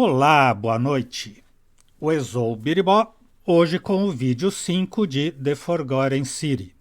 Olá, boa noite. O Exou Biribó, hoje com o vídeo 5 de The Forgotten City.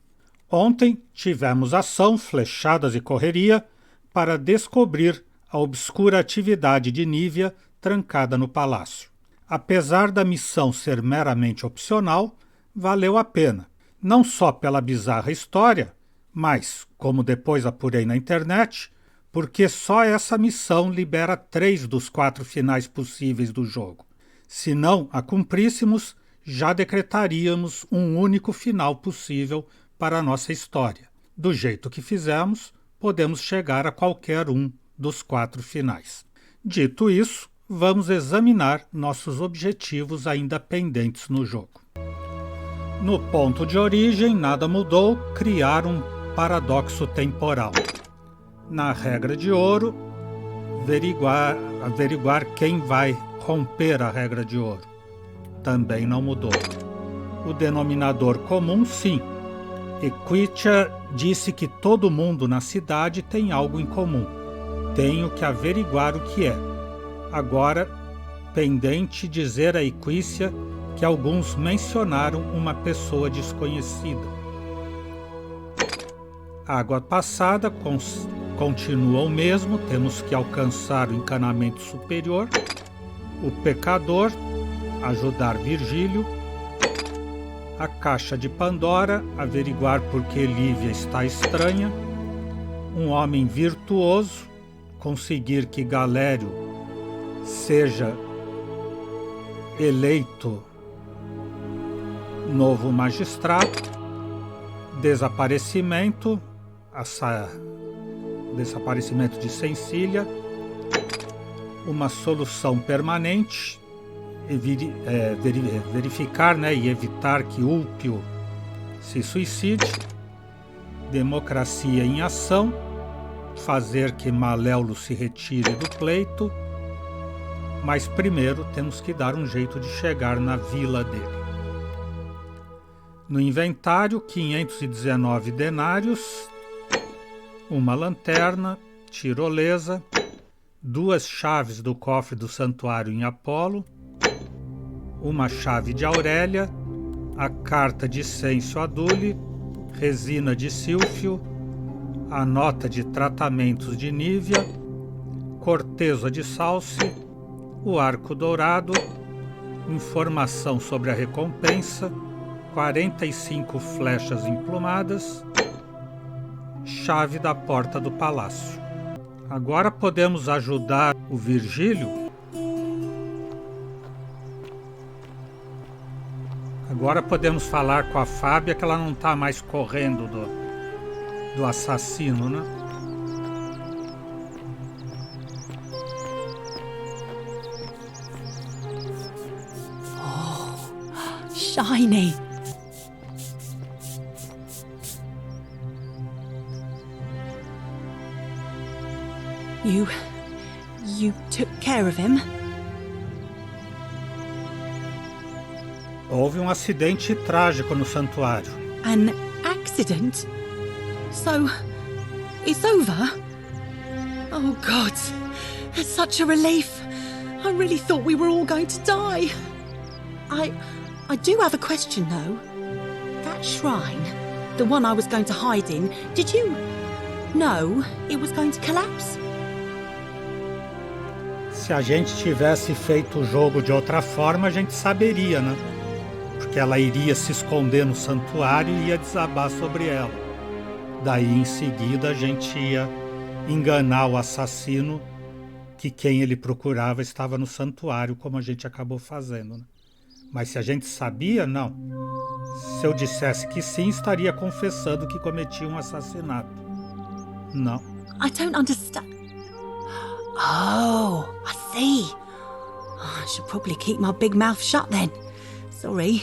Ontem tivemos ação, flechadas e correria para descobrir a obscura atividade de Nívia trancada no palácio. Apesar da missão ser meramente opcional, valeu a pena, não só pela bizarra história, mas, como depois apurei na internet, porque só essa missão libera 3 dos 4 finais possíveis do jogo. Se não a cumpríssemos, já decretaríamos um único final possível para a nossa história. Do jeito que fizemos, podemos chegar a qualquer um dos 4 finais. Dito isso, vamos examinar nossos objetivos ainda pendentes no jogo. No ponto de origem, nada mudou, criar um paradoxo temporal. Na regra de ouro, averiguar quem vai romper a regra de ouro. Também não mudou. O denominador comum, sim. Equitia disse que todo mundo na cidade tem algo em comum. Tenho que averiguar o que é. Agora, pendente dizer a Equícia que alguns mencionaram uma pessoa desconhecida. Água passada continua o mesmo, temos que alcançar o encanamento superior. O pecador, ajudar Virgílio. A caixa de Pandora, averiguar por que Lívia está estranha. Um homem virtuoso, conseguir que Galério seja eleito novo magistrado. Desaparecimento de Cecília, uma solução permanente, verificar, e evitar que Úlpio se suicide, democracia em ação, fazer que Maléulo se retire do pleito, mas primeiro temos que dar um jeito de chegar na vila dele. No inventário, 519 denários, uma lanterna, tirolesa, 2 chaves do cofre do santuário em Apolo, uma chave de Aurélia, a carta de Cêncio Adule, resina de Sílfio, a nota de tratamentos de Nívia, corteza de Salce, o arco dourado, informação sobre a recompensa, 45 flechas emplumadas, chave da porta do palácio. Agora podemos ajudar o Virgílio. Agora podemos falar com a Fábia que ela não está mais correndo do assassino, né? Oh, shiny! You took care of him? Houve um acidente trágico no santuário. An accident? So, it's over? Oh God, it's such a relief. I really thought we were all going to die. I do have a question though. That shrine, the one I was going to hide in, did you know it was going to collapse? Se a gente tivesse feito o jogo de outra forma, a gente saberia, né? Porque ela iria se esconder no santuário e ia desabar sobre ela. Daí, em seguida, a gente ia enganar o assassino que quem ele procurava estava no santuário, como a gente acabou fazendo, né? Mas se a gente sabia, não. Se eu dissesse que sim, estaria confessando que cometi um assassinato. Não. I don't understand. Oh, I see. I should probably keep my big mouth shut then. Sorry.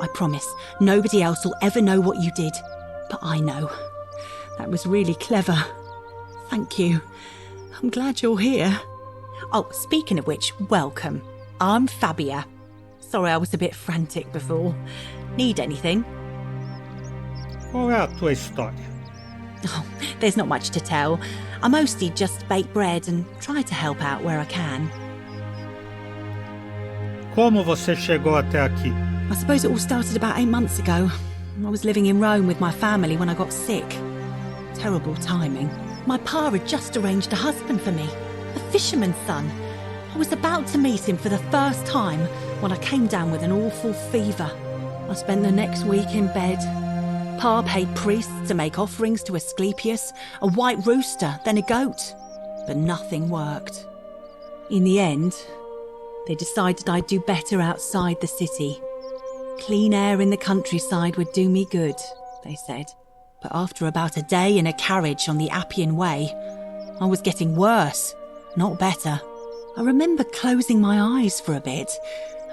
I promise, nobody else will ever know what you did. But I know. That was really clever. Thank you. I'm glad you're here. Oh, speaking of which, welcome. I'm Fabia. Sorry I was a bit frantic before. Need anything? Qual é a tua história? Oh, there's not much to tell. I mostly just bake bread and try to help out where I can. Como você chegou até aqui? I suppose it all started about 8 months ago. I was living in Rome with my family when I got sick. Terrible timing. My pa had just arranged a husband for me, a fisherman's son. I was about to meet him for the first time when I came down with an awful fever. I spent the next week in bed. Pa paid priests to make offerings to Asclepius, a white rooster, then a goat. But nothing worked. In the end, they decided I'd do better outside the city. Clean air in the countryside would do me good, they said. But after about a day in a carriage on the Appian Way, I was getting worse, not better. I remember closing my eyes for a bit,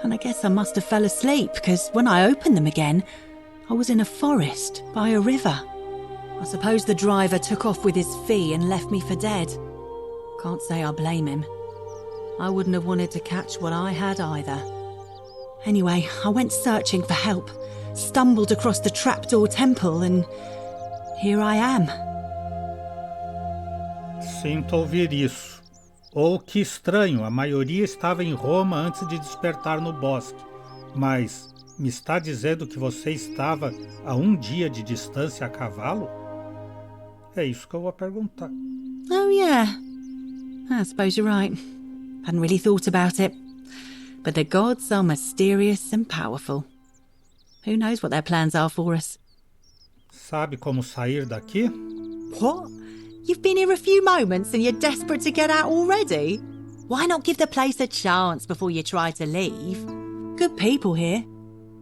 and I guess I must have fell asleep, because when I opened them again, I was in a forest by a river. I suppose the driver took off with his fee and left me for dead. Can't say I blame him. I wouldn't have wanted to catch what I had either. Anyway, I went searching for help, stumbled across the trapdoor temple, and here I am. Sinto ouvir isso. Ou que estranho, a maioria estava em Roma antes de despertar no bosque. Mas me está dizendo que você estava a 1 dia de distância a cavalo? É isso que eu vou perguntar. Oh yeah, I suppose you're right. Hadn't really thought about it. But the gods are mysterious and powerful. Who knows what their plans are for us? Sabe como sair daqui? What? You've been here a few moments and you're desperate to get out already? Why not give the place a chance before you try to leave? Good people here.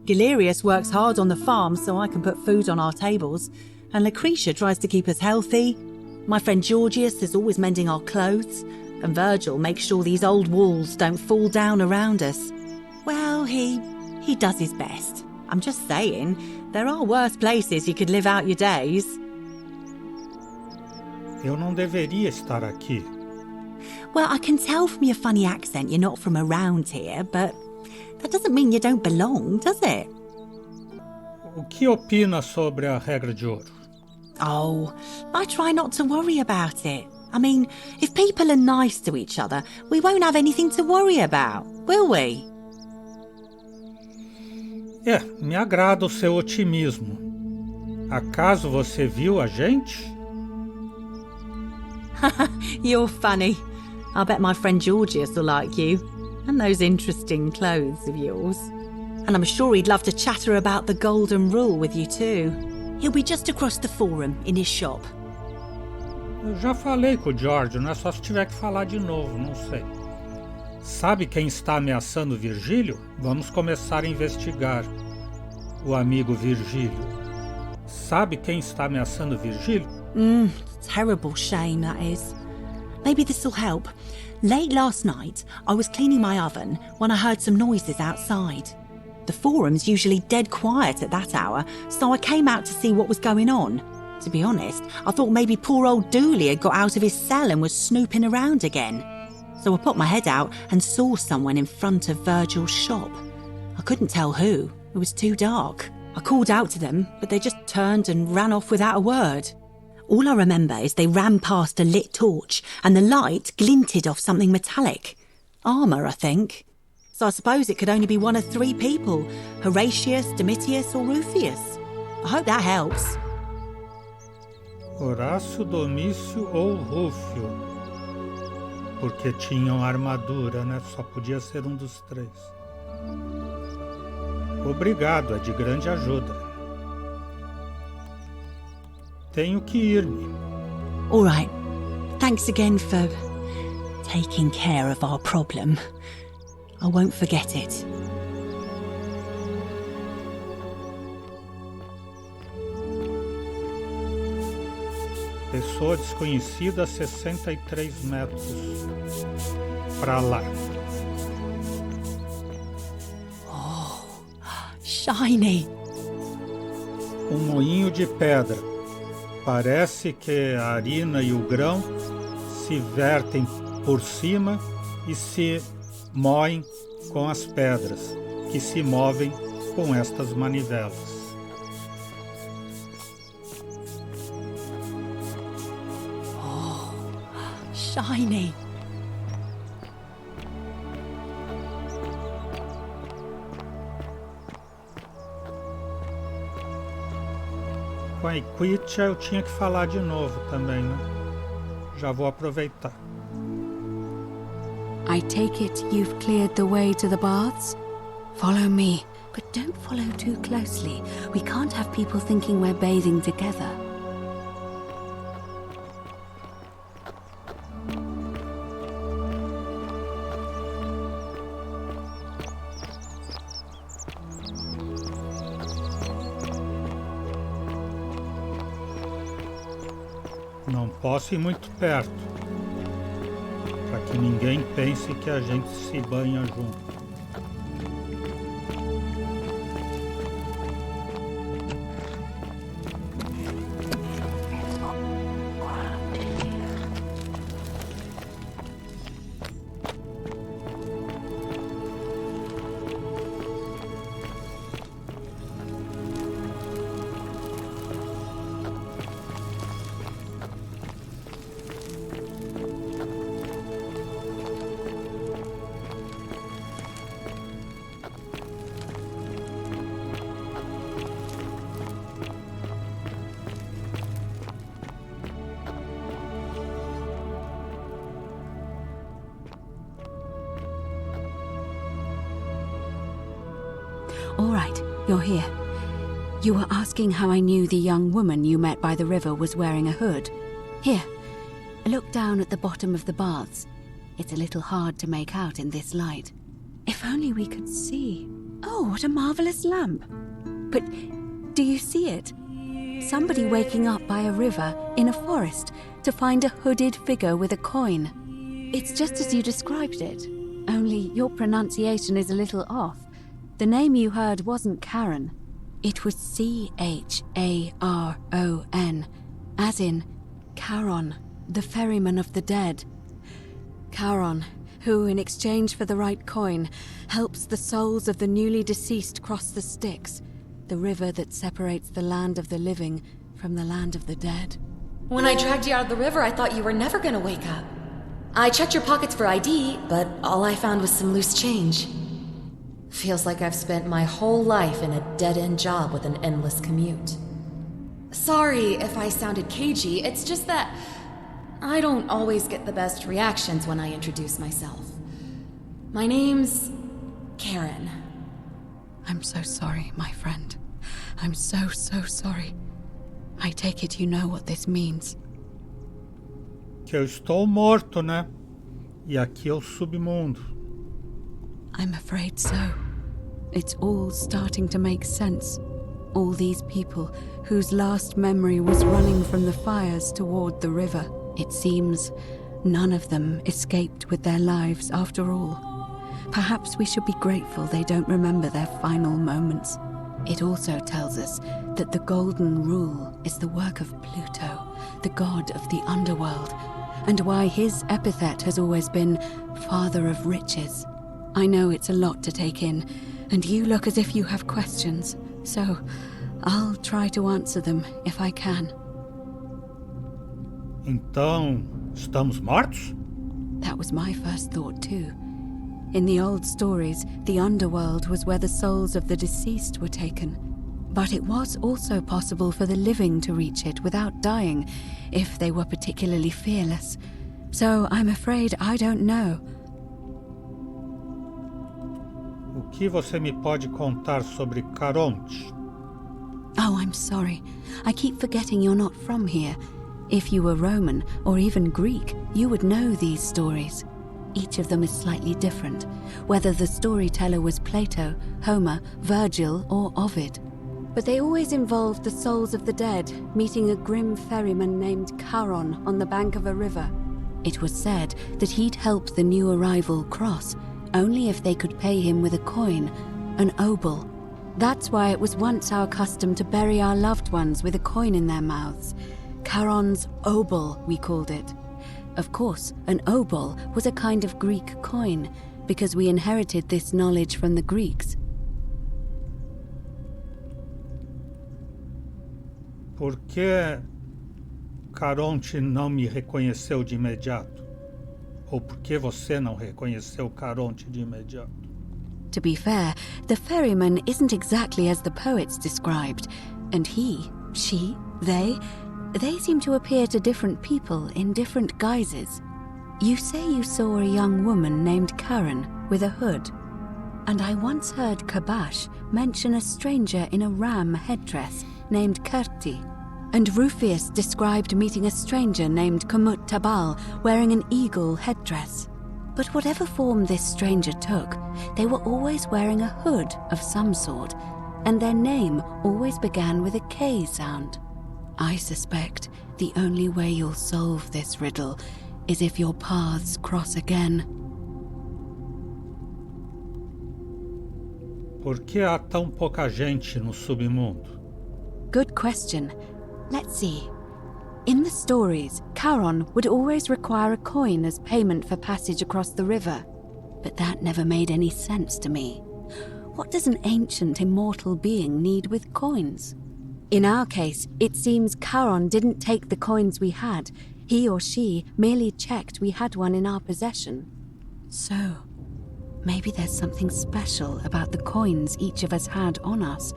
Galerius works hard on the farm so I can put food on our tables, and Lucretia tries to keep us healthy. My friend Georgius is always mending our clothes, and Virgil makes sure these old walls don't fall down around us. Well, he does his best. I'm just saying, there are worse places you could live out your days. Eu não deveria estar aqui. Well, I can tell from your funny accent you're not from around here, but that doesn't mean you don't belong, does it? O que opina sobre a regra de ouro? Oh, I try not to worry about it. I mean, if people are nice to each other, we won't have anything to worry about, will we? Me agrada o seu otimismo. Acaso você viu a gente? You're funny. I bet my friend Georgius will like you. And those interesting clothes of yours. And I'm sure he'd love to chatter about the golden rule with you too. He'll be just across the forum, in his shop. Eu já falei com o George, não é só se tiver que falar de novo, não sei. Sabe quem está ameaçando Virgílio? Vamos começar a investigar. O amigo Virgílio. Sabe quem está ameaçando Virgílio? Terrible shame, that is. Maybe this'll help. Late last night, I was cleaning my oven when I heard some noises outside. The forum's usually dead quiet at that hour, so I came out to see what was going on. To be honest, I thought maybe poor old Dooley had got out of his cell and was snooping around again. So I put my head out and saw someone in front of Virgil's shop. I couldn't tell who. It was too dark. I called out to them, but they just turned and ran off without a word. All I remember is they ran past a lit torch and the light glinted off something metallic. Armour, I think. So I suppose it could only be one of 3 people, Horatius, Domitius or Rufius. I hope that helps. Horácio, Domício ou Rúfio? Porque tinham armadura, né? Só podia ser um dos 3. Obrigado, é de grande ajuda. Tenho que ir-me. All right. Thanks again for taking care of our problem. I won't forget it. Pessoa desconhecida a 63 metros para lá. Oh, shiny. Moinho de pedra. Parece que a harina e o grão se vertem por cima e se moem com as pedras, que se movem com estas manivelas. Shiny. Com a Equitia eu tinha que falar de novo também, né? Já vou aproveitar. I take it you've cleared the way to the baths? Follow me, but don't follow too closely. We can't have people thinking we're bathing together. Não posso ir muito perto, para que ninguém pense que a gente se banha junto. All right, you're here. You were asking how I knew the young woman you met by the river was wearing a hood. Here, look down at the bottom of the baths. It's a little hard to make out in this light. If only we could see. Oh, what a marvelous lamp. But do you see it? Somebody waking up by a river in a forest to find a hooded figure with a coin. It's just as you described it, only your pronunciation is a little off. The name you heard wasn't Karen. It was C-H-A-R-O-N, as in Charon, the ferryman of the dead. Charon, who, in exchange for the right coin, helps the souls of the newly deceased cross the Styx, the river that separates the land of the living from the land of the dead. When I dragged you out of the river, I thought you were never gonna wake up. I checked your pockets for ID, but all I found was some loose change. Feels like I've spent my whole life in a dead-end job with an endless commute. Sorry if I sounded cagey, it's just that I don't always get the best reactions when I introduce myself. My name's Karen. I'm so sorry, my friend. I'm so sorry. I take it you know what this means. Que eu estou morto, né? E aqui é o submundo. I'm afraid so. It's all starting to make sense. All these people whose last memory was running from the fires toward the river. It seems none of them escaped with their lives after all. Perhaps we should be grateful they don't remember their final moments. It also tells us that the Golden Rule is the work of Pluto, the god of the underworld, and why his epithet has always been Father of Riches. I know it's a lot to take in, and you look as if you have questions, so I'll try to answer them if I can. Então, estamos mortos? That was my first thought too. In the old stories, the underworld was where the souls of the deceased were taken. But it was also possible for the living to reach it without dying, if they were particularly fearless. So I'm afraid I don't know. O que você me pode contar sobre Caronte? Oh, I'm sorry. I keep forgetting you're not from here. If you were Roman, or even Greek, you would know these stories. Each of them is slightly different, whether the storyteller was Plato, Homer, Virgil, or Ovid. But they always involved the souls of the dead meeting a grim ferryman named Charon on the bank of a river. It was said that he'd help the new arrival cross, only if they could pay him with a coin, an obol. That's why it was once our custom to bury our loved ones with a coin in their mouths. Charon's obol, we called it. Of course, an obol was a kind of Greek coin, because we inherited this knowledge from the Greeks. Por que Caronte não me reconheceu de imediato? Ou por que você não reconheceu Caronte de imediato? To be fair, the ferryman isn't exactly as the poets described, and he, she, They seem to appear to different people in different guises. You say you saw a young woman named Karen with a hood, and I once heard Kabash mention a stranger in a ram headdress named Kerti, and Rufius described meeting a stranger named Kumut Tabal wearing an eagle headdress. But whatever form this stranger took, they were always wearing a hood of some sort, and their name always began with a K sound. I suspect the only way you'll solve this riddle is if your paths cross again. Por que há tão pouca gente no submundo? Good question. Let's see. In the stories, Charon would always require a coin as payment for passage across the river. But that never made any sense to me. What does an ancient immortal being need with coins? In our case, it seems Charon didn't take the coins we had. He or she merely checked we had one in our possession. So, maybe there's something special about the coins each of us had on us.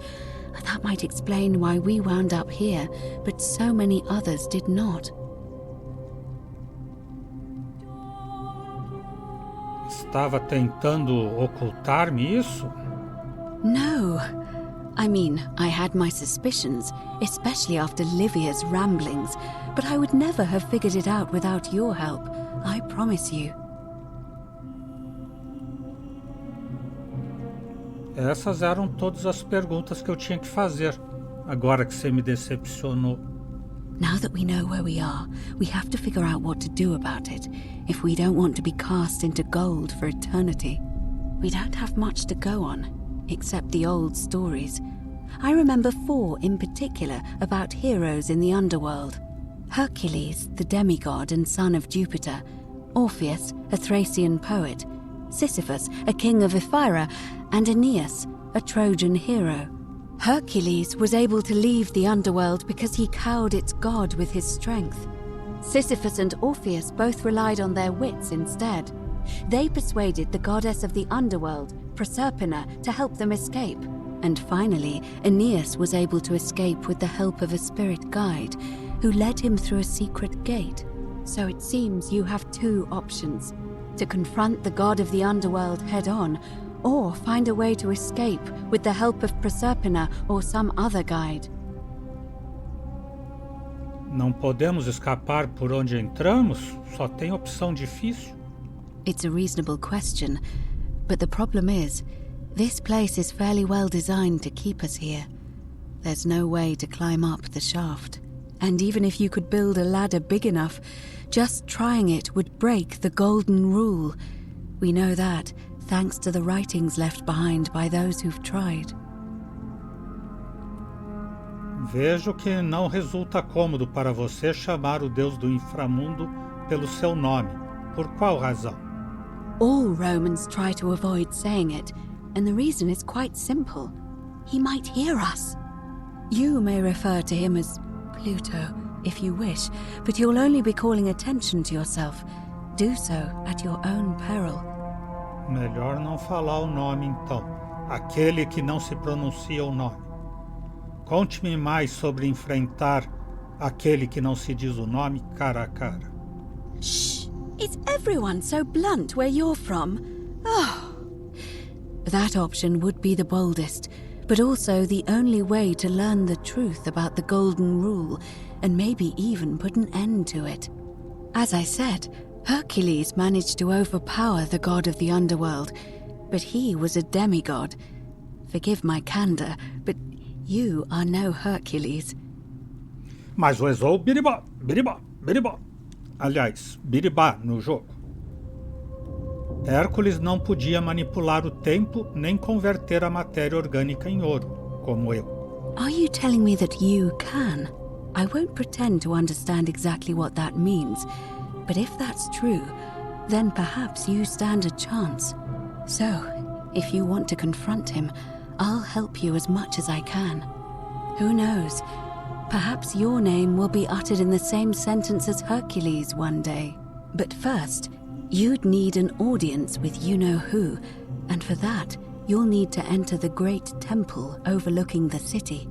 That might explain why we wound up here, but so many others did not. Estava tentando ocultar-me isso? No. I mean, I had my suspicions, especially after Livia's ramblings, but I would never have figured it out without your help, I promise you. Essas eram todas as perguntas que eu tinha que fazer, agora que você me decepcionou. Now that we know where we are, we have to figure out what to do about it, if we don't want to be cast into gold for eternity. We don't have much to go on, except the old stories. I remember 4 in particular about heroes in the underworld. Hercules, the demigod and son of Jupiter, Orpheus, a Thracian poet, Sisyphus, a king of Ephyra, and Aeneas, a Trojan hero. Hercules was able to leave the underworld because he cowed its god with his strength. Sisyphus and Orpheus both relied on their wits instead. They persuaded the goddess of the underworld, Proserpina, to help them escape. And finally, Aeneas was able to escape with the help of a spirit guide, who led him through a secret gate. So it seems you have 2 options: to confront the god of the underworld head-on, or find a way to escape with the help of Proserpina or some other guide. Não podemos escapar por onde entramos? Só tem opção difícil? It's a reasonable question, but the problem is, this place is fairly well designed to keep us here. There's no way to climb up the shaft. And even if you could build a ladder big enough, just trying it would break the golden rule. We know that, thanks to the writings left behind by those who've tried. Vejo que não resulta cômodo para você chamar o deus do inframundo pelo seu nome. Por qual razão? All Romans try to avoid saying it, and the reason is quite simple. He might hear us. You may refer to him as Pluto, if you wish, but you'll only be calling attention to yourself. Do so at your own peril. Melhor não falar o nome, então. Aquele que não se pronuncia o nome. Conte-me mais sobre enfrentar aquele que não se diz o nome cara a cara. Shh! Is everyone so blunt where you're from? Oh! That option would be the boldest, but also the only way to learn the truth about the Golden Rule, and maybe even put an end to it. As I said, Hercules managed to overpower the god of the underworld, but he was a demigod. Forgive my candor, but you are no Hercules. Mas o Ezou biribó, biribó, biribó. Aliás, biribá no jogo. Hércules não podia manipular o tempo nem converter a matéria orgânica em ouro, como eu. Are you telling me that you can? I won't pretend to understand exactly what that means, but if that's true, then perhaps you stand a chance. So, if you want to confront him, I'll help you as much as I can. Who knows? Perhaps your name will be uttered in the same sentence as Hercules one day. But first, you'd need an audience with you-know-who, and for that, you'll need to enter the great temple overlooking the city.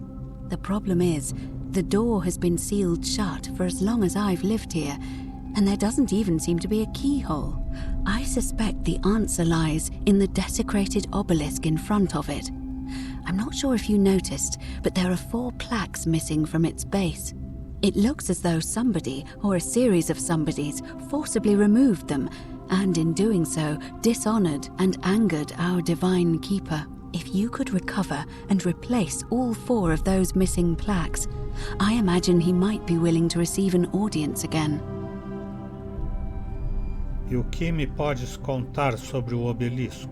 The problem is, The door has been sealed shut for as long as I've lived here, and there doesn't even seem to be a keyhole. I suspect the answer lies in the desecrated obelisk in front of it. I'm not sure if you noticed, but there are 4 plaques missing from its base. It looks as though somebody, or a series of somebodies, forcibly removed them, and in doing so, dishonored and angered our divine keeper. If you could recover and replace all 4 of those missing plaques, I imagine he might be willing to receive an audience again. E o que me podes contar sobre o obelisco?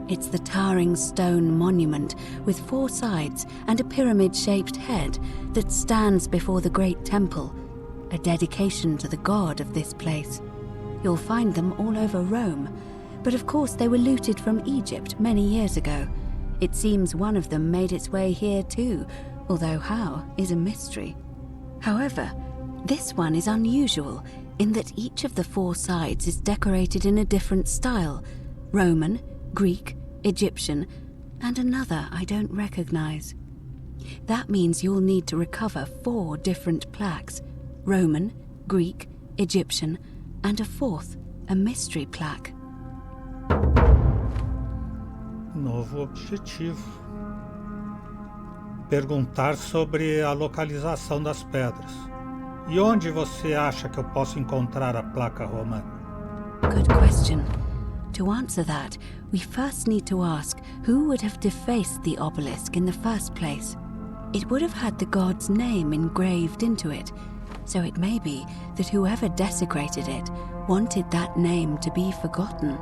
It's the towering stone monument with 4 sides and a pyramid-shaped head that stands before the great temple, a dedication to the god of this place. You'll find them all over Rome, but of course they were looted from Egypt many years ago. It seems one of them made its way here too, although how is a mystery. However, this one is unusual in that each of the 4 sides is decorated in a different style: Roman, Greek, Egyptian, and another I don't recognize. That means you'll need to recover 4 different plaques: Roman, Greek, Egyptian, and a 4th, a mystery plaque. Novo objetivo. Perguntar sobre a localização das pedras. E onde você acha que eu posso encontrar a placa romana? Good question. To answer that, we first need to ask who would have defaced the obelisk in the first place. It would have had the god's name engraved into it, so it may be that whoever desecrated it wanted that name to be forgotten.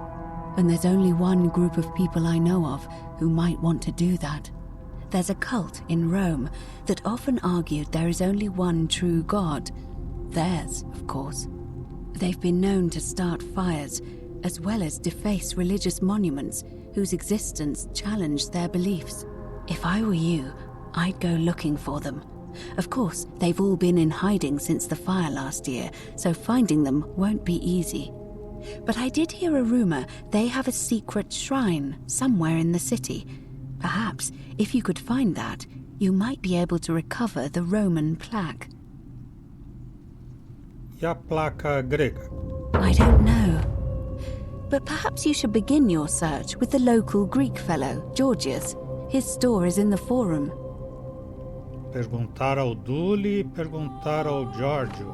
And there's only one group of people I know of who might want to do that. There's a cult in Rome that often argued there is only one true god. Theirs, of course. They've been known to start fires, as well as deface religious monuments whose existence challenged their beliefs. If I were you, I'd go looking for them. Of course, they've all been in hiding since the fire last year, so finding them won't be easy. But I did hear a rumor they have a secret shrine somewhere in the city. Perhaps, if you could find that, you might be able to recover the Roman plaque. E a placa grega? I don't know. But perhaps you should begin your search with the local Greek fellow, Georgius. His store is in the forum. Perguntar ao Dully e perguntar ao Giorgio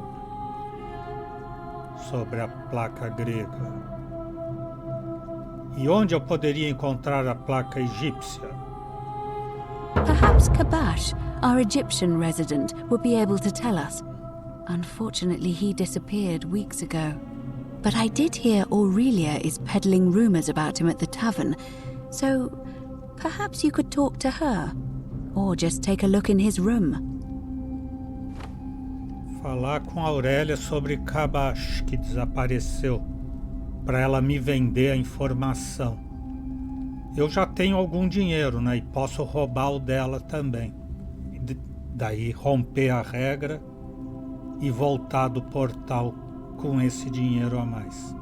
sobre a placa grega. E onde eu poderia encontrar a placa egípcia? Perhaps Kabash, our Egyptian resident, would be able to tell us. Unfortunately, he disappeared weeks ago. But I did hear Aurelia is peddling rumors about him at the tavern, so perhaps you could talk to her, or just take a look in his room. Falar com a Aurélia sobre Kabash, que desapareceu, para ela me vender a informação. Eu já tenho algum dinheiro, né? E posso roubar o dela também. Daí romper a regra e voltar do portal com esse dinheiro a mais.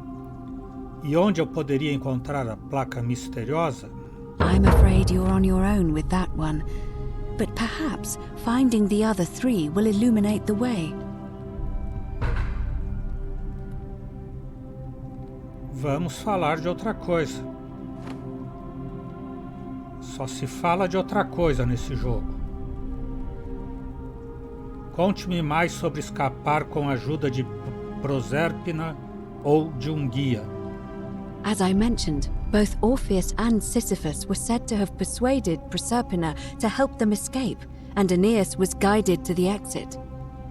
E onde eu poderia encontrar a placa misteriosa? I'm afraid you're on your own with that one. But perhaps finding the other 3 will illuminate the way. Vamos falar de outra coisa. Só se fala de outra coisa nesse jogo. Conte-me mais sobre escapar com a ajuda de Proserpina ou de um guia. As I mentioned, both Orpheus and Sisyphus were said to have persuaded Proserpina to help them escape, and Aeneas was guided to the exit.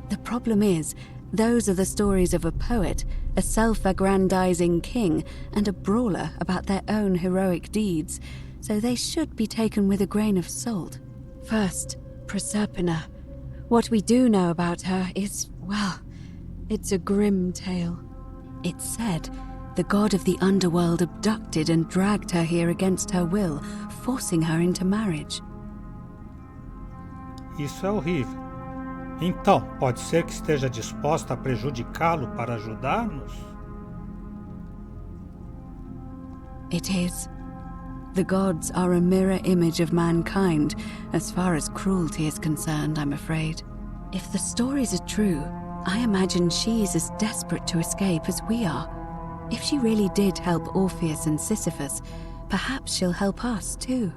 The problem is, those are the stories of a poet, a self-aggrandizing king, and a brawler about their own heroic deeds, so they should be taken with a grain of salt. First, Proserpina. What we do know about her is, well, it's a grim tale. It's said the god of the underworld abducted and dragged her here against her will, forcing her into marriage. Isso é horrível. Então, pode ser que esteja disposta a prejudicá-lo para ajudar-nos? It is. The gods are a mirror image of mankind, as far as cruelty is concerned, I'm afraid. If the stories are true, I imagine she's as desperate to escape as we are. If she really did help Orpheus and Sisyphus, perhaps she'll help us too.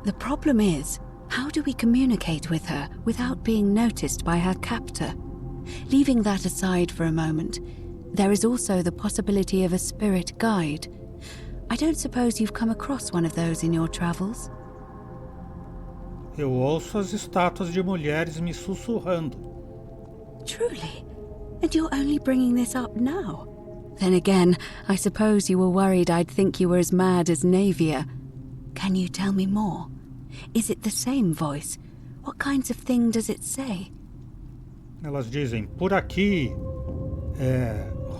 The problem is, how do we communicate with her without being noticed by her captor? Leaving that aside for a moment, there is also the possibility of a spirit guide. I don't suppose you've come across one of those in your travels? Eu ouço as estátuas de mulheres me sussurrando. Truly? And you're only bringing this up now? Then again, I suppose you were worried I'd think you were as mad as Navia. Can you tell me more? Is it the same voice? What kinds of thing does it say? Elas dizem, por aqui,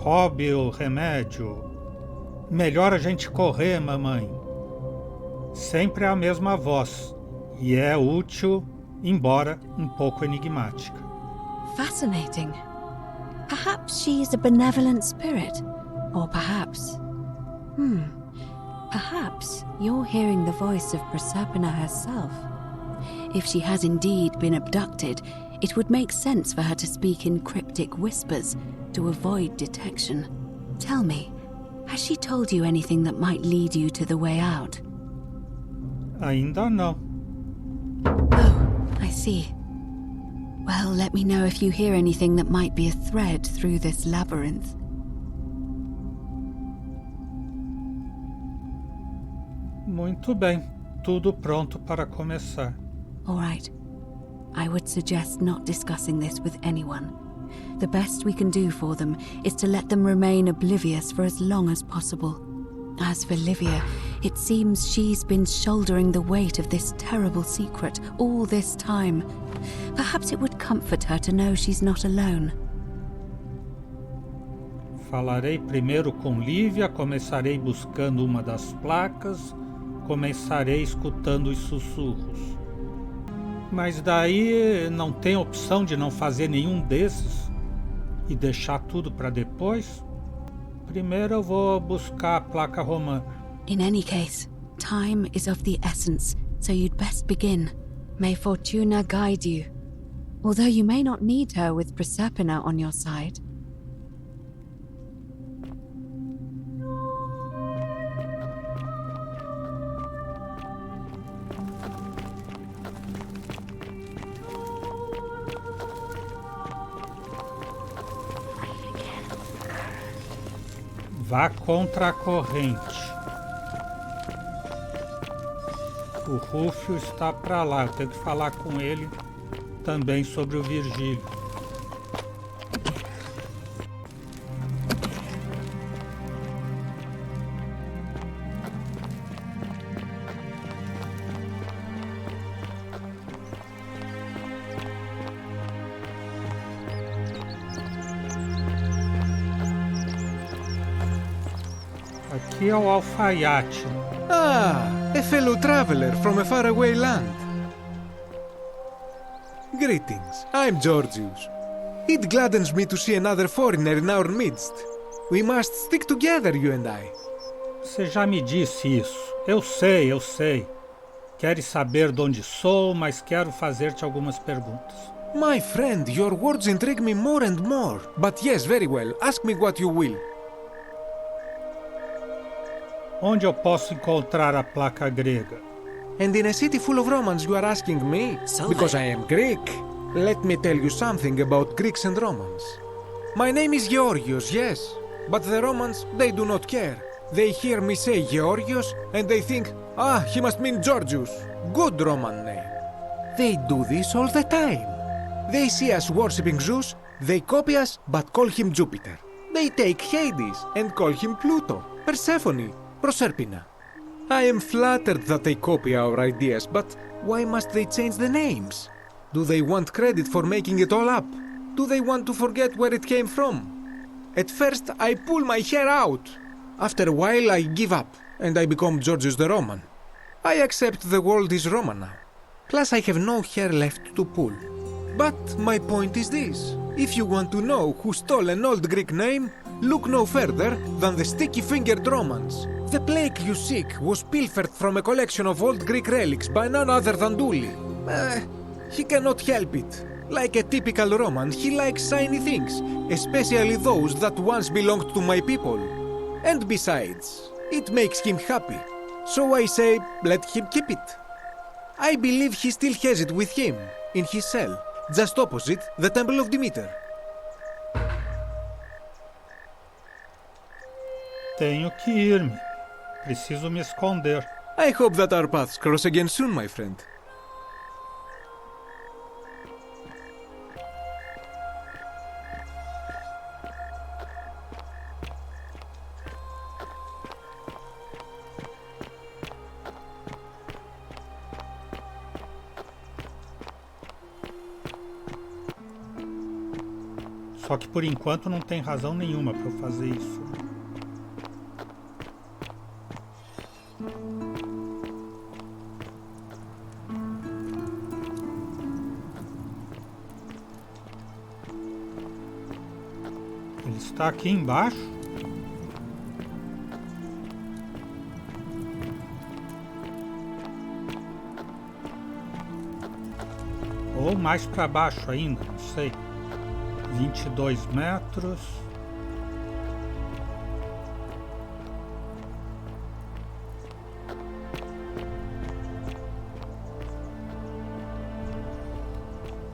roube o remédio. Melhor a gente correr, mamãe. Sempre a mesma voz, e é útil, embora um pouco enigmática. Fascinating. Perhaps she is a benevolent spirit. Or perhaps... Perhaps you're hearing the voice of Proserpina herself. If she has indeed been abducted, it would make sense for her to speak in cryptic whispers to avoid detection. Tell me, has she told you anything that might lead you to the way out? Ainda não. Oh, I see. Well, let me know if you hear anything that might be a thread through this labyrinth. Muito bem, tudo pronto para começar. All right. I would suggest not discussing this with anyone. The best we can do for them is to let them remain oblivious for as long as possible. As for Livia, it seems she's been shouldering the weight of this terrible secret all this time. Perhaps it would comfort her to know she's not alone. Falarei primeiro com Lívia, começarei buscando uma das placas, começarei escutando os sussurros. Mas daí não tem opção de não fazer nenhum desses e deixar tudo para depois? Primeiro eu vou buscar a placa romana. In any case, time is of the essence, so you'd best begin. May Fortuna guide you. Although you may not need her with Proserpina on your side. Vá contra a corrente. O Rúfio está para lá. Eu tenho que falar com ele também sobre o Virgílio. Aqui é o alfaiate. Ah, a fellow traveler from a faraway land. Greetings, I'm Georgius. It gladdens me to see another foreigner in our midst. We must stick together, you and I. Você já me disse isso. Eu sei. Queres saber de onde sou, mas quero fazer-te algumas perguntas. My friend, your words intrigue me more and more. But yes, very well. Ask me what you will. Onde eu posso encontrar a placa grega? And in a city full of Romans you are asking me? So Because I am Greek. Let me tell you something about Greeks and Romans. My name is Georgios, yes. But the Romans, they do not care. They hear me say Georgios and they think, ah, he must mean Georgius. Good Roman name. They do this all the time. They see us worshipping Zeus, they copy us but call him Jupiter. They take Hades and call him Pluto, Persephone, Proserpina. I am flattered that they copy our ideas, but why must they change the names? Do they want credit for making it all up? Do they want to forget where it came from? At first, I pull my hair out. After a while, I give up, and I become Georgius the Roman. I accept the world is Roman now. Plus, I have no hair left to pull. But my point is this. If you want to know who stole an old Greek name, look no further than the sticky-fingered Romans. The plaque you seek was pilfered from a collection of old Greek relics by none other than Douli. He cannot help it. Like a typical Roman, he likes shiny things, especially those that once belonged to my people. And besides, it makes him happy. So I say, let him keep it. I believe he still has it with him, in his cell, just opposite the Temple of Demeter. Tenho que ir-me. Preciso me esconder. I hope that our paths cross again soon, my friend. Só que por enquanto não tem razão nenhuma para eu fazer isso. Ele está aqui embaixo. Ou mais para baixo ainda, não sei. 22 metros.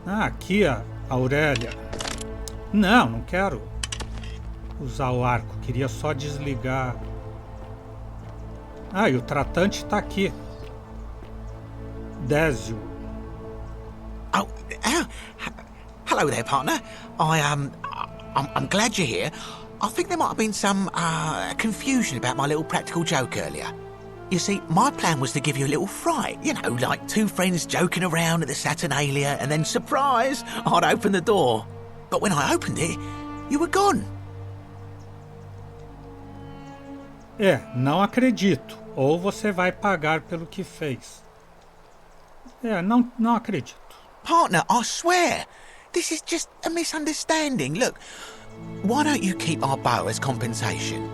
Ah, aqui a Aurélia. Não quero usar o arco. Queria só desligar. Ah, e o tratante está aqui. Désio. Oh, hello there, partner. I'm glad you're here. I think there might have been some confusion about my little practical joke earlier. You see, my plan was to give you a little fright. You know, like two friends joking around at the Saturnalia, and then, surprise, I'd open the door. But when I opened it, you were gone. Não acredito. Ou você vai pagar pelo que fez. Não acredito. Partner, I swear, this is just a misunderstanding. Look, why don't you keep our bow as compensation?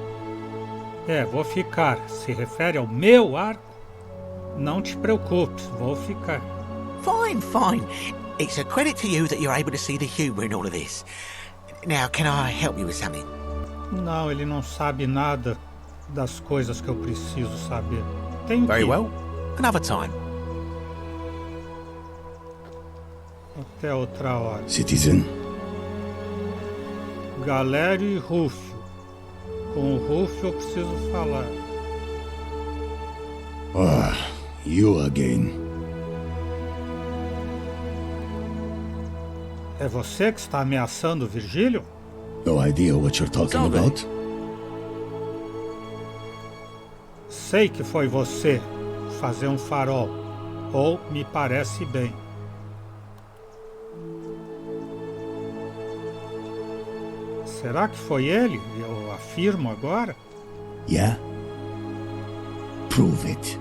Vou ficar. Se refere ao meu arco? Não te preocupes, vou ficar. Fine. It's a credit to you that you're able to see the humour in all of this. Now, can I help you with something? Não, ele não sabe nada das coisas que eu preciso saber. Tenho Very que... well. Another time. Até outra hora. Citizen. Galério e Rúfio. Com o Rúfio eu preciso falar. You again. É você que está ameaçando o Virgílio? No idea what you're talking about? Sei que foi você fazer um farol. Ou me parece bem. Será que foi ele? Eu afirmo agora. Yeah? Prove it.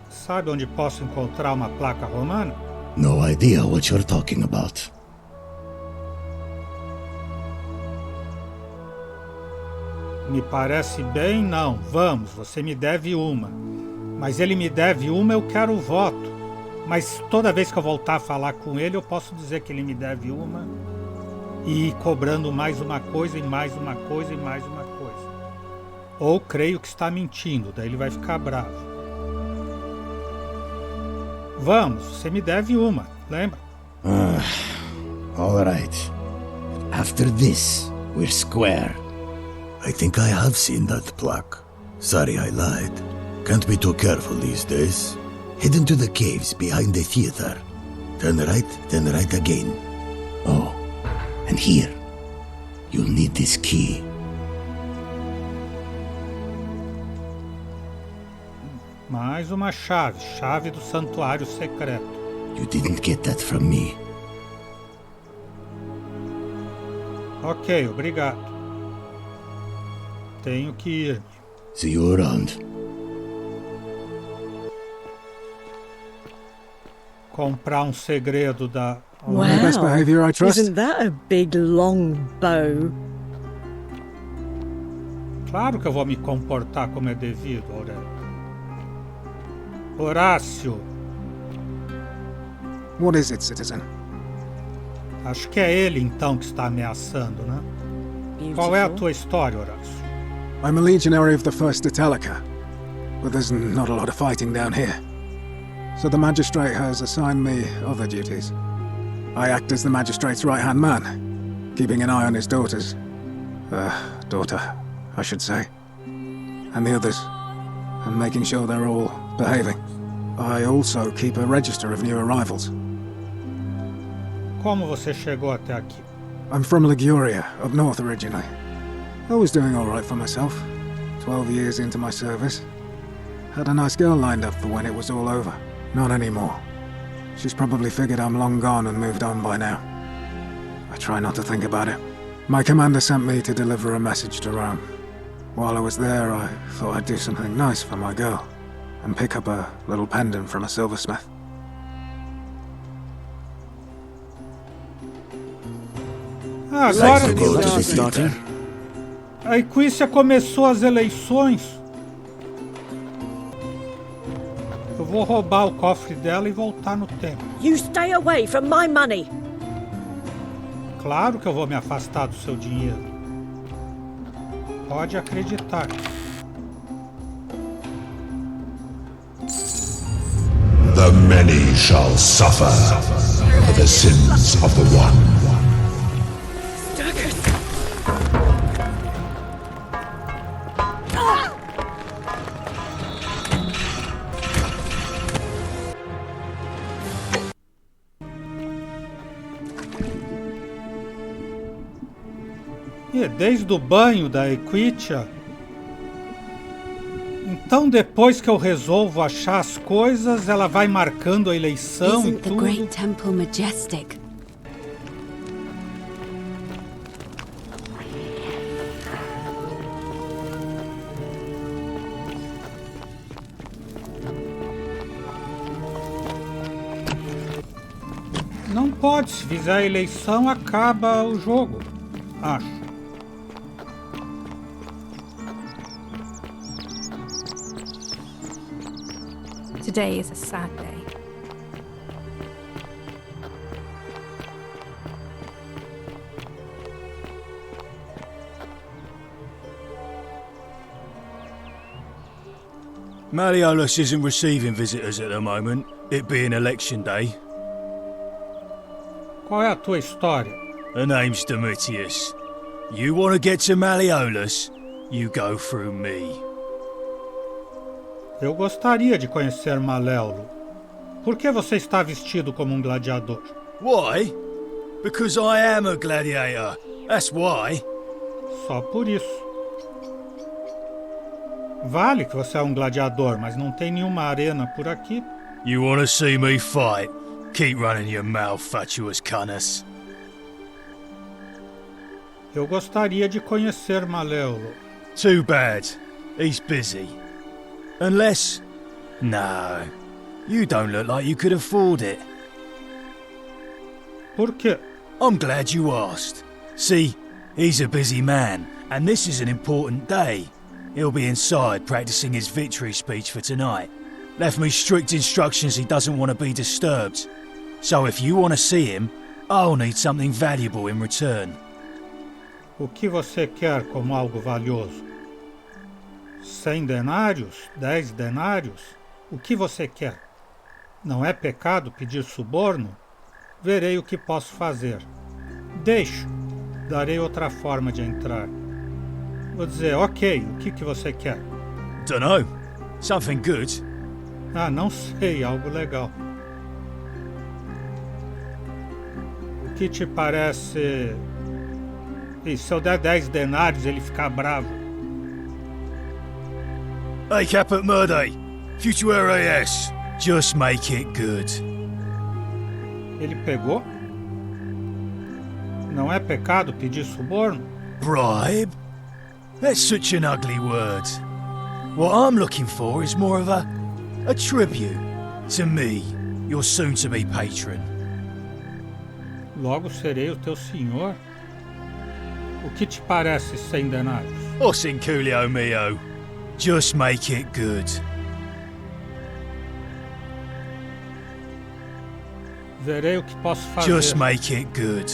Sabe onde posso encontrar uma placa romana? No idea what you're talking about. Me parece bem, não. Vamos, você me deve uma. Mas ele me deve uma, eu quero o voto. Mas toda vez que eu voltar a falar com ele, eu posso dizer que ele me deve uma e ir cobrando mais uma coisa, e mais uma coisa, e mais uma coisa. Ou creio que está mentindo, daí ele vai ficar bravo. Vamos, você me deve uma, lembra? All right. After this, we're square. I think I have seen that plaque. Sorry I lied. Can't be too careful these days. Head into the caves behind the theater. Turn right, then right again. Oh, and here. You'll need this key. Mais uma chave, chave do santuário secreto. You didn't get that from me. Ok, obrigado. Tenho que ir. See you around. Comprar um segredo da... Wow. Best behavior, I trust. Isn't that a big long bow? Claro que eu vou me comportar como é devido, Aurélio. Horácio, What is it, citizen? Acho que é ele então que está ameaçando, né? Qual é a tua história, Horácio? I'm a legionary of the 1st Italica, but there's not a lot of fighting down here. So the magistrate has assigned me other duties. I act as the magistrate's right-hand man, keeping an eye on his daughter, I should say, and the others, and making sure they're all behaving. I also keep a register of new arrivals. Como você chegou até aqui? I'm from Liguria, up north originally. I was doing all right for myself, 12 years into my service. Had a nice girl lined up for when it was all over. Not anymore. She's probably figured I'm long gone and moved on by now. I try not to think about it. My commander sent me to deliver a message to Rome. While I was there, I thought I'd do something nice for my girl, and pick up a little pendant from a silversmith. Agora Go to the theater. a Equícia começou as eleições. Eu vou roubar o cofre dela e voltar no tempo. You stay away from my money. Claro que eu vou me afastar do seu dinheiro. Pode acreditar. The many shall suffer for the sins of the one. E desde o banho da Equitia. Então depois que eu resolvo achar as coisas, ela vai marcando a eleição e Isn't the tudo. Great Temple majestic? Não pode, se fizer a eleição, acaba o jogo. Acho. Today is a sad day. Malleolus isn't receiving visitors at the moment, it being election day. Qual é a tua história? Her name's Domitius. You want to get to Malleolus, you go through me. Eu gostaria de conhecer Maléolo. Por que você está vestido como um gladiador? Why? Because I am a gladiator. That's why. Só por isso. Vale que você é um gladiador, mas não tem nenhuma arena por aqui. You want to see me fight? Keep running your mouth, fatuous cunnis. Eu gostaria de conhecer Maléolo. Too bad. He's busy. Unless... No. You don't look like you could afford it. Por quê? I'm glad you asked. See, he's a busy man, and this is an important day. He'll be inside practicing his victory speech for tonight. Left me strict instructions he doesn't want to be disturbed. So if you want to see him, I'll need something valuable in return. O que você quer como algo valioso? 100 denários? 10 denários? O que você quer? Não é pecado pedir suborno? Verei o que posso fazer. Deixo. Darei outra forma de entrar. Vou dizer, ok, o que você quer? Dunno. Something good. Ah, não sei, algo legal. O que te parece... E se eu der 10 denários, ele ficar bravo? Hey, Caput Murday. Futuere AS. Just make it good. Ele pegou? Não é pecado pedir suborno? Bribe? That's such an ugly word. What I'm looking for is more of a tribute to me, your soon-to-be patron. Logo serei o teu senhor? O que te parece 100 denários? Os inculio mio. Just make it good. Verei o que posso fazer. Just make it good.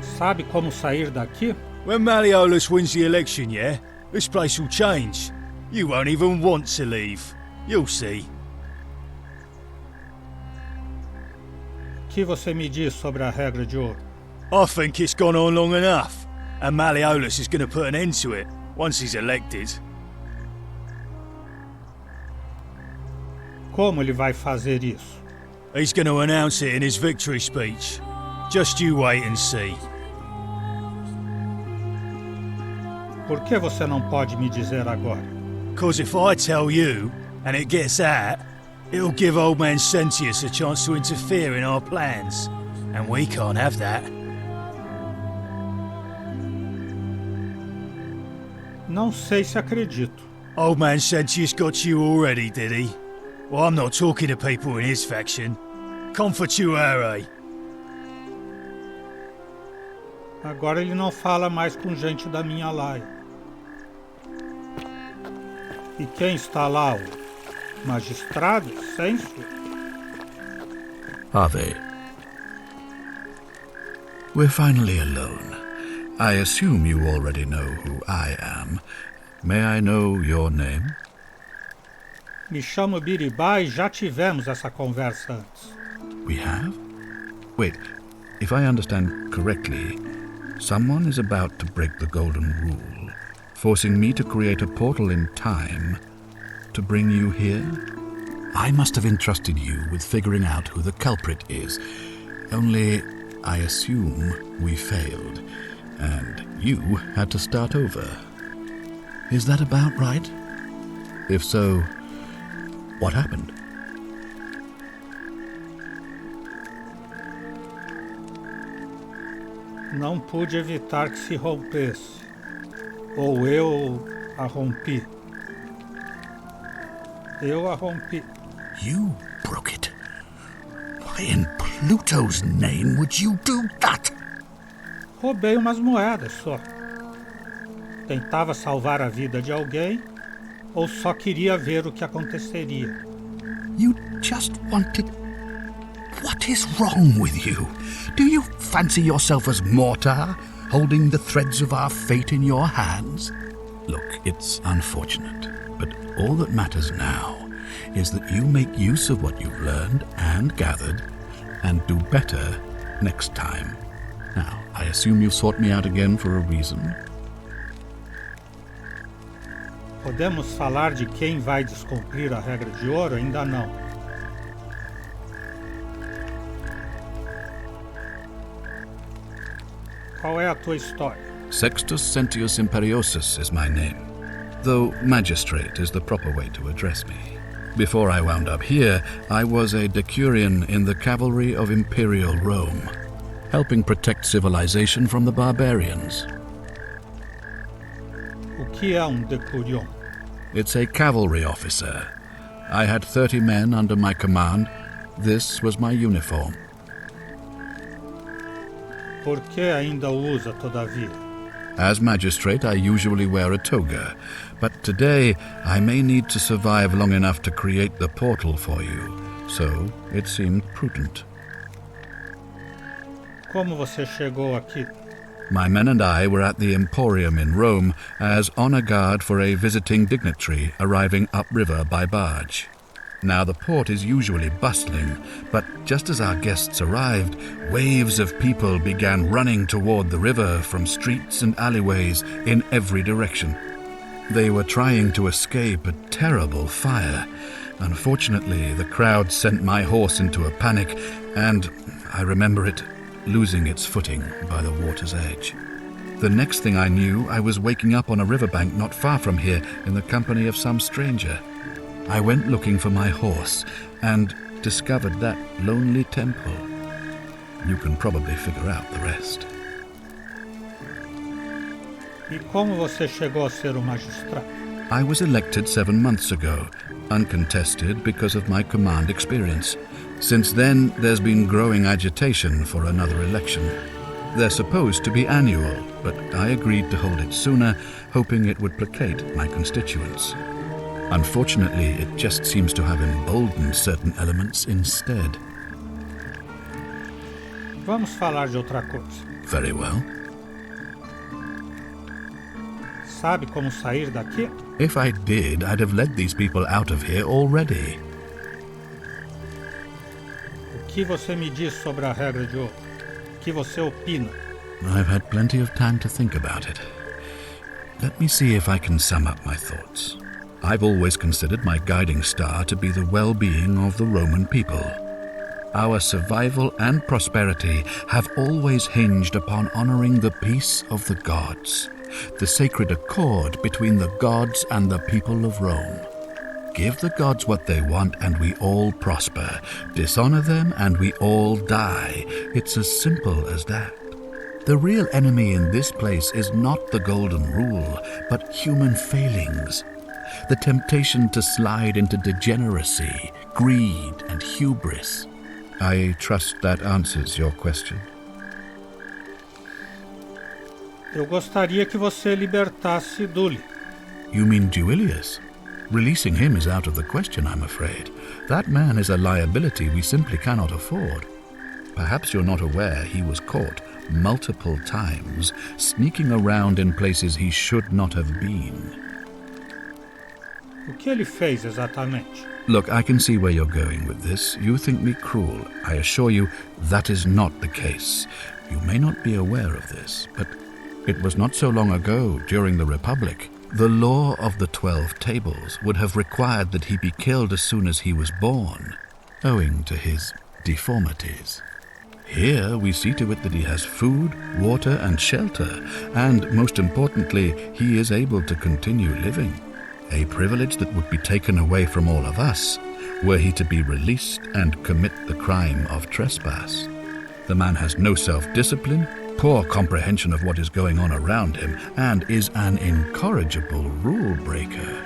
Sabe como sair daqui? When Malleolus wins the election, yeah? This place will change. You won't even want to leave. You'll see. O que você me diz sobre a regra de ouro? I think it's gone on long enough, and Malleolus is going to put an end to it once he's elected. Como ele vai fazer isso? He's going to announce it in his victory speech. Just you wait and see. Por que você não pode me dizer agora? 'Cause if I tell you, and it gets out, it'll give old man Sentius a chance to interfere in our plans, and we can't have that. Não sei se acredito. Old man Sentius got you already, did he? Well, I'm not talking to people in his faction. Confatuare. Agora ele não fala mais com gente da minha laia. E quem está lá? O magistrado? Censo? Are they? We're finally alone. I assume you already know who I am. May I know your name? Me chamo Biribá e já tivemos essa conversa antes. We have? Wait, if I understand correctly, someone is about to break the golden rule, forcing me to create a portal in time to bring you here? I must have entrusted you with figuring out who the culprit is. Only, I assume we failed, and you had to start over. Is that about right? If so, what happened? Não pude evitar que se rompesse. Ou eu a rompi. Eu a rompi. You broke it. Why in Pluto's name would you do that? Roubei umas moedas só. Tentava salvar a vida de alguém ou só queria ver o que aconteceria. You just wanted... What is wrong with you? Do you fancy yourself as Mortar, holding the threads of our fate in your hands? Look, it's unfortunate, but all that matters now is that you make use of what you've learned and gathered and do better next time. Now, I assume you sought me out again for a reason. Podemos falar de quem vai descumprir a regra de ouro? Ainda não. Qual é a tua história? Sextus Sentius Imperiosus is my name, though magistrate is the proper way to address me. Before I wound up here, I was a decurion in the cavalry of Imperial Rome, helping protect civilization from the barbarians. O que é decurion? It's a cavalry officer. I had 30 men under my command. This was my uniform. Por que ainda usa, todavia? As magistrate, I usually wear a toga, but today I may need to survive long enough to create the portal for you, so it seemed prudent. Como você chegou aqui? My men and I were at the Emporium in Rome as honor guard for a visiting dignitary arriving upriver by barge. Now the port is usually bustling, but just as our guests arrived, waves of people began running toward the river from streets and alleyways in every direction. They were trying to escape a terrible fire. Unfortunately, the crowd sent my horse into a panic, and I remember it losing its footing by the water's edge. The next thing I knew, I was waking up on a riverbank not far from here in the company of some stranger. I went looking for my horse and discovered that lonely temple. You can probably figure out the rest. E como você chegou a ser magistrado? I was elected 7 months ago, uncontested because of my command experience. Since then, there's been growing agitation for another election. They're supposed to be annual, but I agreed to hold it sooner, hoping it would placate my constituents. Unfortunately, it just seems to have emboldened certain elements instead. Vamos falar de outra coisa. Very well. Sabe como sair daqui? If I did, I'd have led these people out of here already. O que você me diz sobre a regra de ouro? O que você opina? I've had plenty of time to think about it. Let me see if I can sum up my thoughts. I've always considered my guiding star to be the well-being of the Roman people. Our survival and prosperity have always hinged upon honoring the peace of the gods, the sacred accord between the gods and the people of Rome. Give the gods what they want and we all prosper. Dishonor them and we all die. It's as simple as that. The real enemy in this place is not the golden rule, but human failings. The temptation to slide into degeneracy, greed, and hubris. I trust that answers your question. Eu gostaria que você libertasse Dully. You mean Duilius? Releasing him is out of the question, I'm afraid. That man is a liability we simply cannot afford. Perhaps you're not aware he was caught multiple times, sneaking around in places he should not have been. O que ele fez exatamente? Look, I can see where you're going with this. You think me cruel. I assure you that is not the case. You may not be aware of this, but it was not so long ago, during the Republic, the law of the 12 Tables would have required that he be killed as soon as he was born, owing to his deformities. Here we see to it that he has food, water, and shelter, and most importantly, he is able to continue living. A privilege that would be taken away from all of us were he to be released and commit the crime of trespass. The man has no self-discipline, poor comprehension of what is going on around him, and is an incorrigible rule-breaker.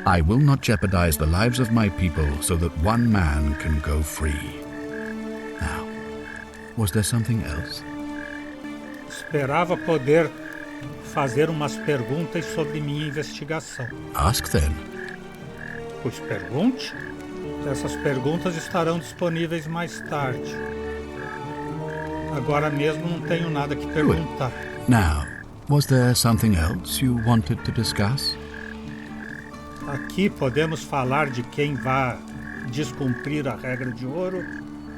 I will not jeopardize the lives of my people so that one man can go free. Now, was there something else? Esperava poder fazer umas perguntas sobre minha investigação. Ask then. Pois pergunte. Essas perguntas estarão disponíveis mais tarde. Agora mesmo não tenho nada que perguntar. Now, was there something else you wanted to discuss? Aqui podemos falar de quem vai descumprir a regra de ouro?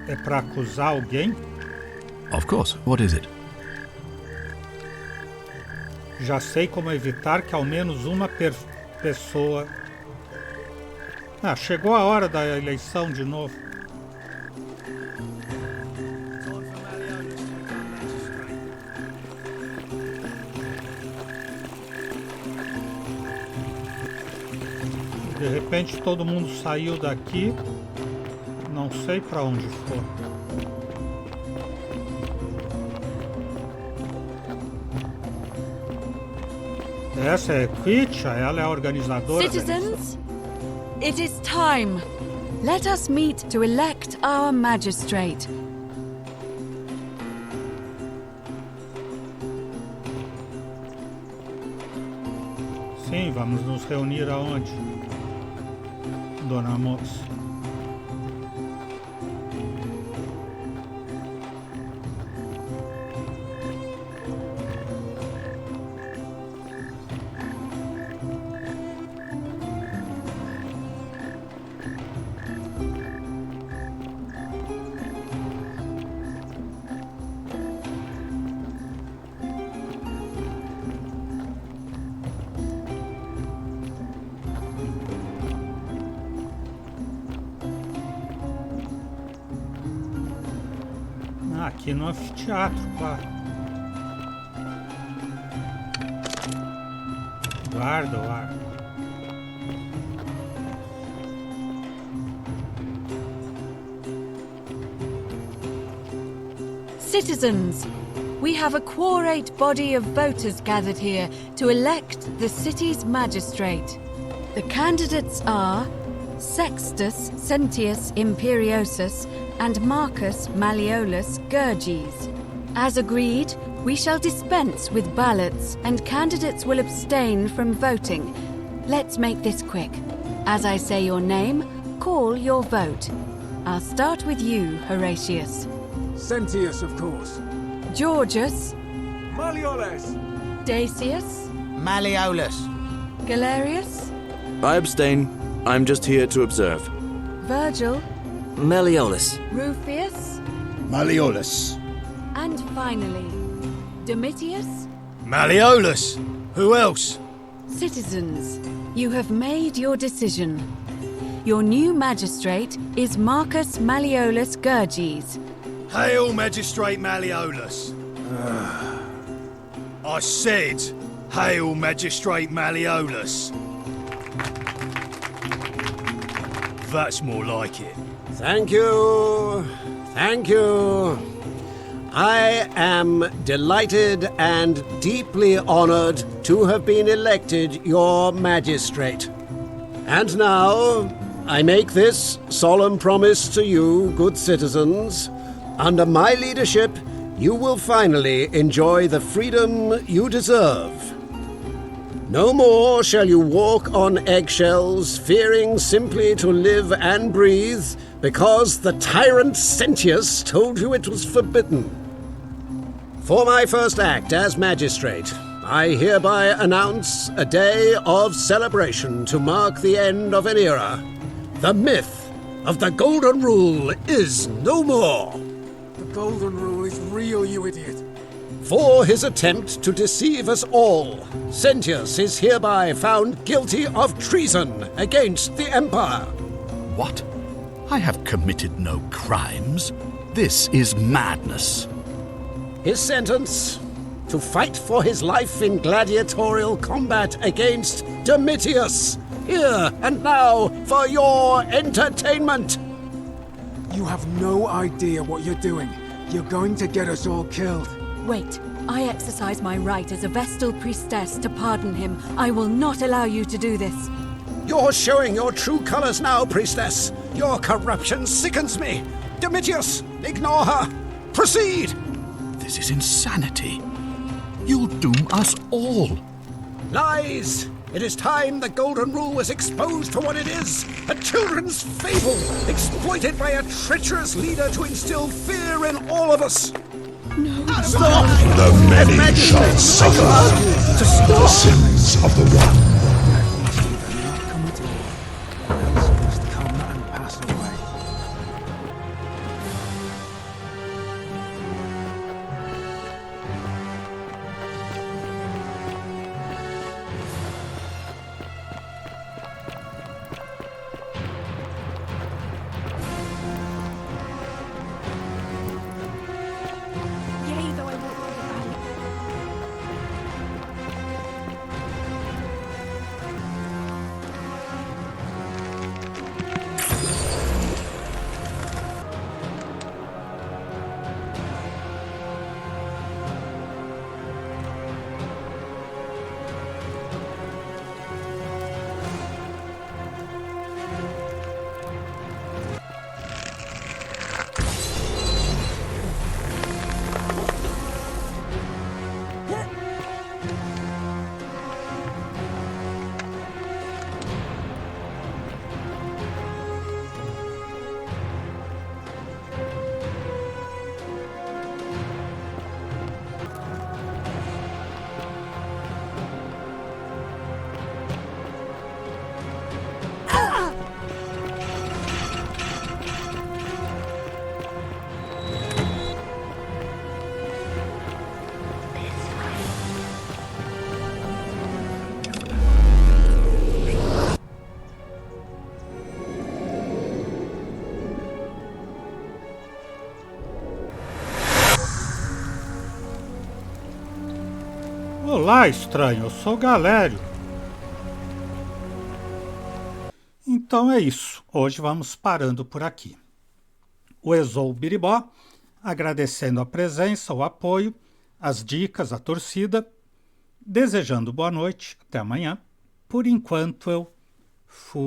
É para acusar alguém? Of course. What is it? Já sei como evitar que ao menos uma pessoa... chegou a hora da eleição de novo. De repente todo mundo saiu daqui, não sei para onde for. Essa é Quitcha, ela é a organizadora. Citizens, it is time. Let us meet to elect our magistrate. Sim, vamos nos reunir aonde? Dona Moça. Aqui no anfiteatro, claro. Guarda o ar. Citizens, we have a quorate body of voters gathered here to elect the city's magistrate. The candidates are Sextus Sentius Imperiosus and Marcus Malleolus Gurges. As agreed, we shall dispense with ballots and candidates will abstain from voting. Let's make this quick. As I say your name, call your vote. I'll start with you, Horatius. Sentius, of course. Georgius. Malleolus! Dacius. Malleolus. Galerius. I abstain. I'm just here to observe. Virgil. Malleolus. Rufius. Malleolus. And finally, Domitius. Malleolus! Who else? Citizens, you have made your decision. Your new magistrate is Marcus Malleolus Gurges. Hail, Magistrate Malleolus! I said, hail, Magistrate Malleolus! That's more like it. Thank you. Thank you. I am delighted and deeply honored to have been elected your magistrate. And now, I make this solemn promise to you, good citizens. Under my leadership, you will finally enjoy the freedom you deserve. No more shall you walk on eggshells, fearing simply to live and breathe, because the tyrant Sentius told you it was forbidden. For my first act as magistrate, I hereby announce a day of celebration to mark the end of an era. The myth of the Golden Rule is no more. The Golden Rule is real, you idiot. For his attempt to deceive us all, Sentius is hereby found guilty of treason against the Empire. What? I have committed no crimes. This is madness. His sentence: to fight for his life in gladiatorial combat against Domitius, here and now for your entertainment. You have no idea what you're doing. You're going to get us all killed. Wait, I exercise my right as a Vestal priestess to pardon him. I will not allow you to do this. You're showing your true colors now, priestess. Your corruption sickens me. Domitius, ignore her. Proceed. This is insanity. You'll doom us all. Lies! It is time the Golden Rule was exposed for what it is, a children's fable, exploited by a treacherous leader to instill fear in all of us. No. Stop! The many shall suffer the sins of the one. Olá, estranho, eu sou Galério. Então é isso, hoje vamos parando por aqui. O Exou Biribó, agradecendo a presença, o apoio, as dicas, a torcida, desejando boa noite, até amanhã. Por enquanto eu fui.